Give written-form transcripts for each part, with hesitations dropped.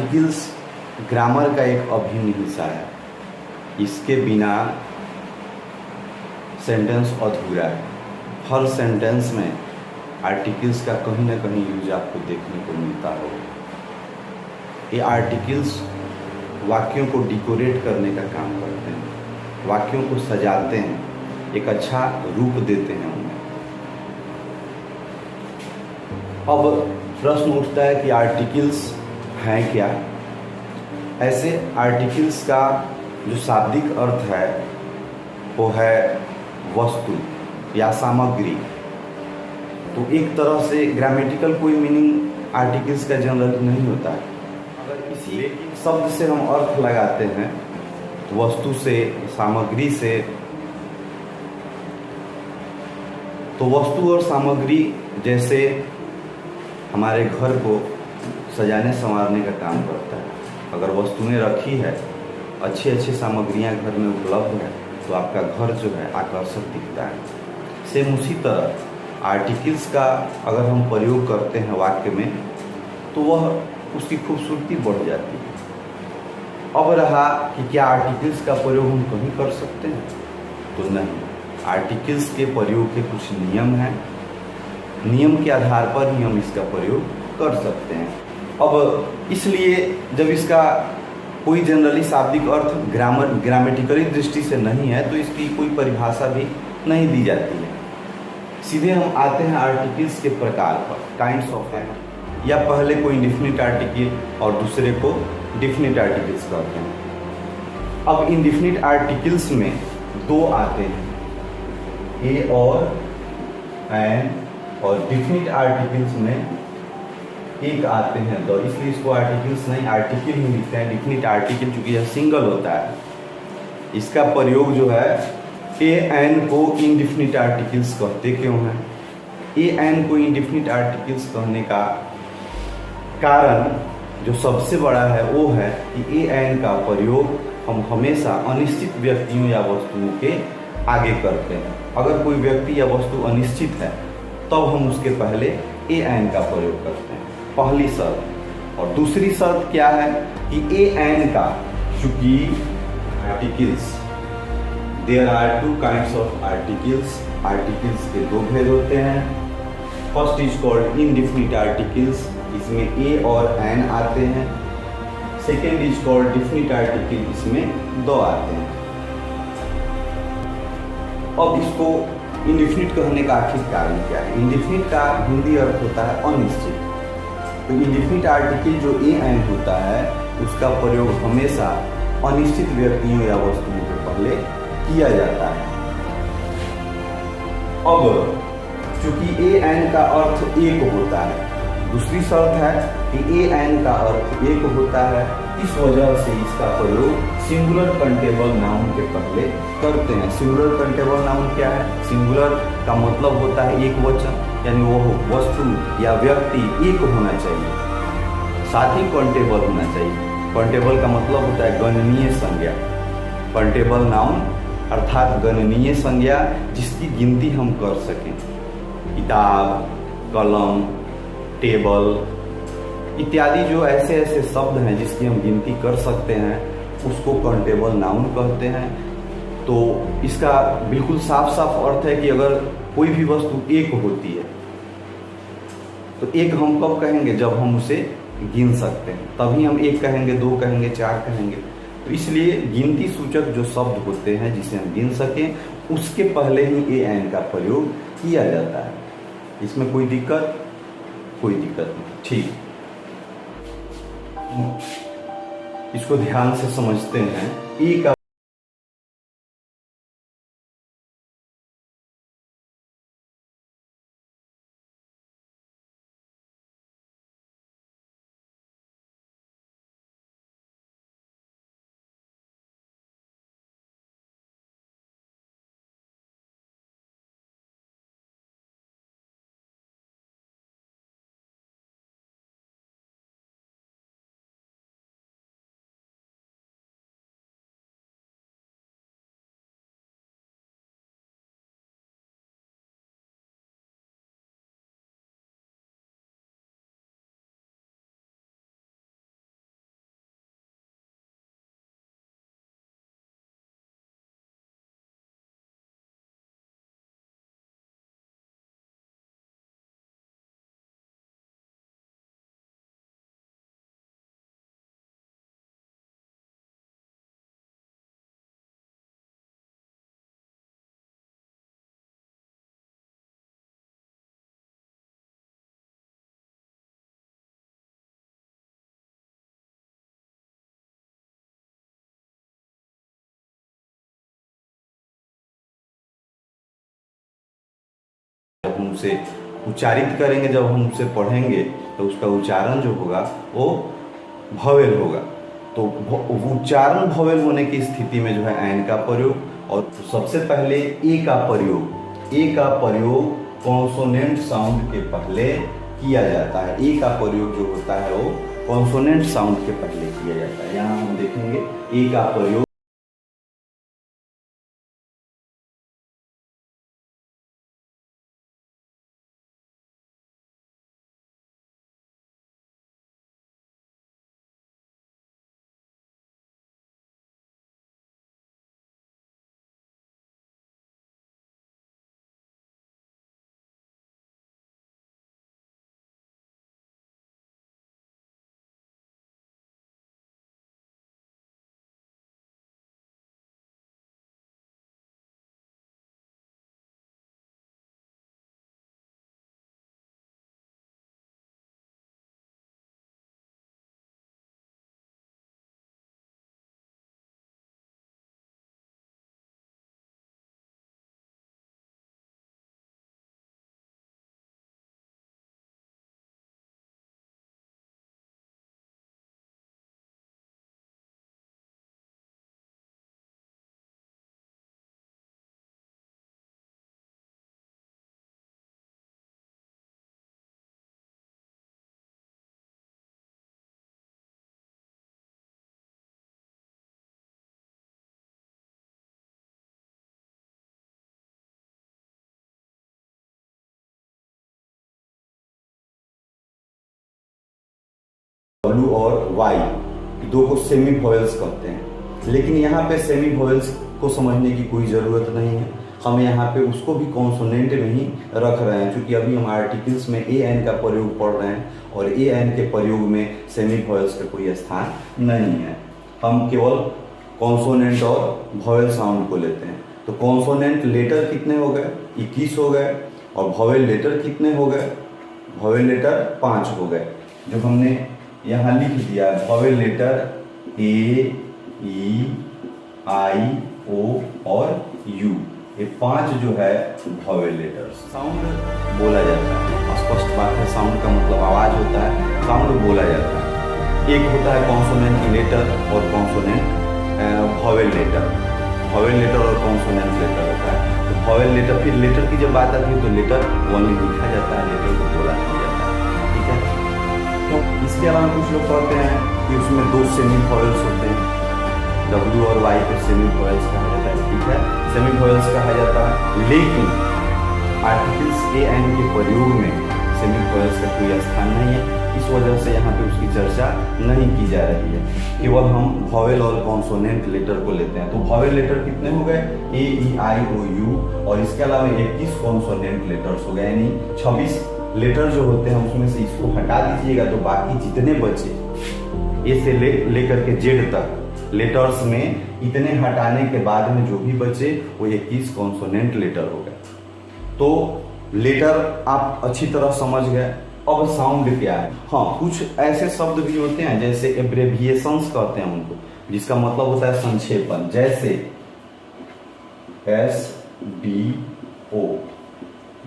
Articles grammar का एक अभिन्न हिस्सा है। इसके बिना सेंटेंस अधूरा है। हर सेंटेंस में आर्टिकल्स का कहीं ना कहीं यूज आपको देखने को मिलता होगा। ये आर्टिकल्स वाक्यों को डिकोरेट करने का काम करते हैं, वाक्यों को सजाते हैं, एक अच्छा रूप देते हैं उन्हें। अब प्रश्न उठता है कि आर्टिकल्स हैं क्या। ऐसे आर्टिकल्स का जो शाब्दिक अर्थ है वो है वस्तु या सामग्री। तो एक तरह से ग्रामेटिकल कोई मीनिंग आर्टिकल्स का जनरल नहीं होता है। अगर इसी शब्द से हम अर्थ लगाते हैं वस्तु से, सामग्री से, तो वस्तु और सामग्री जैसे हमारे घर को सजाने संवारने का काम करता है। अगर वस्तुएं रखी है, अच्छी अच्छी सामग्रियां घर में उपलब्ध है, तो आपका घर जो है आकर्षक दिखता है। सेम उसी तरह आर्टिकल्स का अगर हम प्रयोग करते हैं वाक्य में तो वह उसकी खूबसूरती बढ़ जाती है। अब रहा कि क्या आर्टिकल्स का प्रयोग हम कहीं कर सकते हैं, तो नहीं। आर्टिकल्स के प्रयोग के कुछ नियम हैं, नियम के आधार पर ही हम इसका प्रयोग कर सकते हैं। अब इसलिए जब इसका कोई जनरली शाब्दिक अर्थ ग्रामेटिकली दृष्टि से नहीं है तो इसकी कोई परिभाषा भी नहीं दी जाती है। सीधे हम आते हैं आर्टिकल्स के प्रकार पर, काइंड्स ऑफ है, या पहले कोई इंडेफिनिट आर्टिकल और दूसरे को डेफिनिट आर्टिकल्स कहते हैं। अब इंडेफिनिट आर्टिकल्स में दो आते हैं, ए और एन, और डेफिनिट आर्टिकल्स में एक आते हैं दो। इसलिए इसको आर्टिकल्स नहीं आर्टिकल ही लिखते हैं। डेफिनिट आर्टिकल चूंकि यह सिंगल होता है, इसका प्रयोग जो है ए एन को इनडेफिनिट आर्टिकल्स कहते क्यों हैं? ए एन को इनडेफिनिट आर्टिकल्स कहने का कारण जो सबसे बड़ा है वो है कि ए एन का प्रयोग हम हमेशा अनिश्चित व्यक्तियों या वस्तुओं के आगे करते हैं। अगर कोई व्यक्ति या वस्तु अनिश्चित है तब हम उसके पहले ए एन का प्रयोग करते हैं, पहली शर्त। और दूसरी शर्त क्या है कि ए एन का, चूंकि articles, there are two kinds of articles, articles के दो भेद होते हैं। First is called indefinite articles, इसमें ए और एन आते हैं। Second is called definite article, इसमें दो आते हैं। अब इसको इंडेफिनिट कहने का आखिर कारण क्या है? इंडेफिनिट का हिंदी अर्थ होता है अनिश्चित। तो इंडेफिनिट आर्टिकल जो ए एन होता है उसका प्रयोग हमेशा अनिश्चित व्यक्तियों या वस्तुओं के पहले किया जाता है। अब चूंकि ए एन का अर्थ एक होता है, दूसरी शर्त है कि ए एन का अर्थ एक होता है, इस वजह से इसका प्रयोग सिंगुलर कंटेबल नाउन के पहले करते हैं। सिंगुलर कंटेबल नाउन क्या है? सिंगुलर का मतलब होता है एक वचन, यानी वो वस्तु या व्यक्ति एक होना चाहिए, साथ ही कंटेबल होना चाहिए। कंटेबल का मतलब होता है गणनीय संज्ञा। कंटेबल नाउन अर्थात गणनीय संज्ञा जिसकी गिनती हम कर सकें। किताब, कलम, टेबल इत्यादि जो ऐसे ऐसे शब्द हैं जिसकी हम गिनती कर सकते हैं उसको कंटेबल नाउन कहते हैं। तो इसका बिल्कुल साफ साफ अर्थ है कि अगर कोई भी वस्तु एक होती है तो एक हम कब कहेंगे? जब हम उसे गिन सकते हैं, तभी हम एक कहेंगे, दो कहेंगे, चार कहेंगे। तो इसलिए गिनती सूचक जो शब्द होते हैं जिसे हम गिन सकें उसके पहले ही ए एन का प्रयोग किया जाता है। इसमें कोई दिक्कत नहीं। ठीक, इसको ध्यान से समझते हैं। ए का उसे उच्चारित करेंगे, जब हम उसे पढ़ेंगे तो उसका उच्चारण जो होगा वो भवेल होगा। तो उच्चारण भवेल होने की स्थिति में जो है ऐन का प्रयोग, और सबसे पहले ए का प्रयोग कॉन्सोनेंट साउंड के पहले किया जाता है। ए का प्रयोग जो होता है वो कॉन्सोनेंट साउंड के पहले किया जाता है। यहाँ हम देखेंगे ए का प्रयोग W और Y दो को सेमी वोवेल्स कहते हैं, लेकिन यहाँ पे सेमी वोवेल्स को समझने की कोई ज़रूरत नहीं है। हम यहाँ पे उसको भी कॉन्सोनेंट में ही रख रहे हैं, क्योंकि अभी हम आर्टिकल्स में ए एन का प्रयोग पढ़ रहे हैं और ए एन के प्रयोग में सेमी वोवेल्स का कोई स्थान नहीं है। हम केवल कॉन्सोनेंट और वोवेल साउंड को लेते हैं। तो कॉन्सोनेंट लेटर कितने हो गए? 21 हो गए। और वोवेल लेटर कितने हो गए? वोवेल लेटर 5 हो गए, जो हमने यहाँ लिख दिया। वोवेल लेटर ए, ई, आई, ओ और यू, ये 5 जो है वोवेल लेटर्स। साउंड बोला जाता है, स्पष्ट बात है, साउंड का मतलब आवाज होता है, साउंड बोला जाता है। एक होता है कॉन्सोनेंट लेटर और consonant vowel letter. Vowel letter और कॉन्सोनेंट लेटर होता है। तो वोवेल लेटर, फिर लेटर की जब बात आती है तो लेटर ओनली लिखा जाता है, लेटर को बोला नहीं जाता है, ठीक है। तो इसके अलावा कुछ लोग कहते हैं कि उसमें 2 सेमी वोवेल्स होते हैं, W और Y को सेमी वोवेल्स कहा जाता है, ठीक है, सेमी वोवेल्स कहा जाता है। लेकिन आर्टिकल्स ए एन के प्रयोग में सेमी वोवेल्स का कोई स्थान नहीं है, इस वजह से यहाँ पे उसकी चर्चा नहीं की जा रही है। केवल हम वोवेल और कॉन्सोनेंट लेटर को लेते हैं। तो वोवेल लेटर कितने हो गए? ए, ई, आई, ओ, यू, और इसके अलावा 21 कॉन्सोनेंट लेटर्स हो गए, यानी 26 लेटर जो होते हैं उसमें से इसको हटा दीजिएगा तो बाकी जितने बचे ए से लेकर के जेड तक लेटर्स में इतने हटाने के बाद में जो भी बचे वो 21 कॉन्सोनेंट लेटर हो गए। तो लेटर आप अच्छी तरह समझ गए। अब साउंड क्या है? हाँ, कुछ ऐसे शब्द भी होते हैं जैसे एब्रेविएशंस कहते हैं उनको, जिसका मतलब होता है संक्षेपण, जैसे SDO।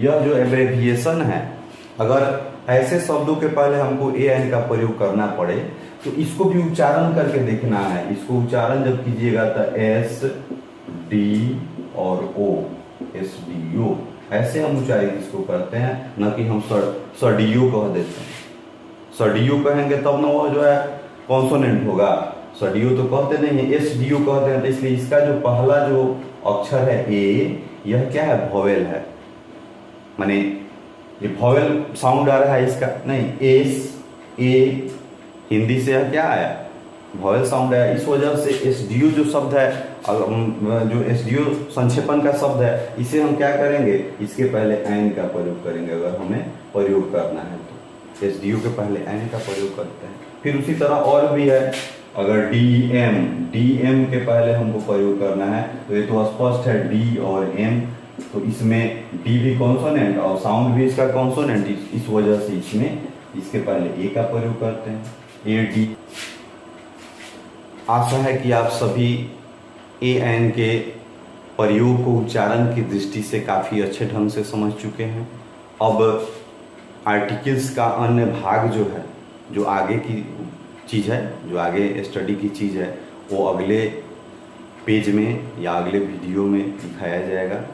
यह जो एब्रेविएशन है, अगर ऐसे शब्दों के पहले हमको ए एन का प्रयोग करना पड़े तो इसको भी उच्चारण करके देखना है। इसको उच्चारण जब कीजिएगा तो SD और O, SDO, ऐसे हम उच्चारित इसको करते हैं, न कि हम सडियो कह देते हैं। सडियो कहेंगे तब ना वो जो है कॉन्सोनेंट होगा, सडियो तो कहते नहीं है, SDO कहते हैं। तो इसलिए इसका जो पहला जो अक्षर है ए, यह क्या है? वोवेल है, माने ये वोवेल साउंड आ रहा है इसका, नहीं, एस, ए, हिंदी से यह क्या आया? वोवेल साउंड है। इस वजह से SDO जो शब्द है, जो SDO संक्षेपण का शब्द है, इसे हम क्या करेंगे? इसके पहले एन का प्रयोग करेंगे। अगर हमें प्रयोग करना है तो SDO के पहले एन का प्रयोग करते हैं। फिर उसी तरह और भी है, अगर DM के पहले हमको प्रयोग करना है तो ये तो स्पष्ट है, D और M, तो इसमें D भी कॉन्सोनेंट और साउंड भी इसका कॉन्सोनेंट, इस वजह से इसमें इसके पहले ए का प्रयोग करते हैं, AD। आशा है कि आप सभी ए एन के प्रयोग को उच्चारण की दृष्टि से काफ़ी अच्छे ढंग से समझ चुके हैं। अब आर्टिकल्स का अन्य भाग जो है, जो आगे की चीज़ है, जो आगे स्टडी की चीज़ है, वो अगले पेज में या अगले वीडियो में दिखाया जाएगा।